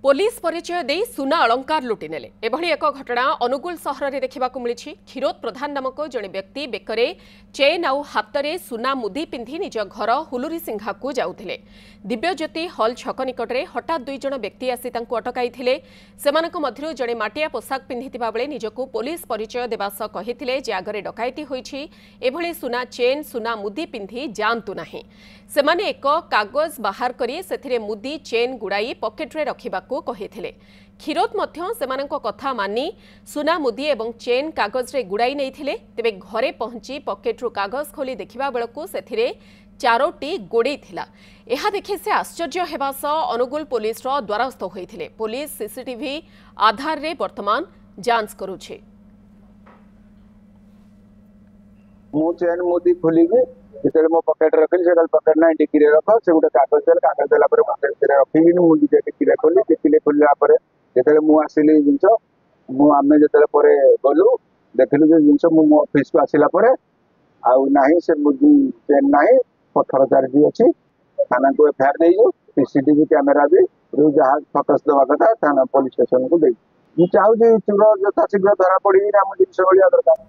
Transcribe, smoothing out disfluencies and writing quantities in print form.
Police परिचय दे सुना अलंकार लुटि नेले एभली एक घटना अनुगुल सहर में देखा मिली। क्षीरोद प्रधान नामक जड़े व्यक्ति बेकरे चेन आउ हातरे सुना मुदी पिंधि निज घर हुलुरी सिंघा को जाउथिले। दिव्यज्योति हल छक निकटरे हठात दुई जण व्यक्ति आसी तांको अटकाइथिले। सेमानक मध्यरु जड़े माटिया पोशाक पिंधिथिबा बेले निजको पुलिस परिचय देबा सह कहिथिले जे आगरे डकायती होईछि, एभली सुना चेन सुना मुदी पिंधि जांतु नाही। सेमाने एक कागज बाहर करी सेथिरे मुदी चेन गुड़ाई पकेट्रे रखिबाकू कहिथिले। क्षीरोद मध्य सेमानक कथा मानी सुना मुदी एवं चेन कागज रे गुड़ाई नैथिले। तेबे घरे पहुंची पकेट्रु कागज खोली देखिबा बेलकू सेथिरे चारोटी गोड़ी थिला। एहा देखि से आश्चर्य हेबा सह अनुगुल पुलिस रो द्वारस्थ होइथिले। पुलिस सीसीटीवी आधार रे वर्तमान जांच करूछे। मु चेन मुदी खोलिके जेतले मो पकेट रखली से पकेट ना डिक्की रे रख से गोटे कागज देला पर पकेट रे रखिनी मुदी डिक्की रे खोलला पर जेतले मु आसिली जिंस मु आमे जेतले परे गलु देखलु जे जिंस मु मो ऑफिस को आसिला परे आउ नाही से मुदी चेन नाही पत्थर चार्जी अछि। थाना को एफआईआर देइयो, सीसीटीवी कैमरा भी जहाँ फोकस दवा कथा थाना पुलिस स्टेशन को दे। मु चाहू जे चोर यथा शीघ्र धरा पड़ी ना मु जिंस बलिया दरकार।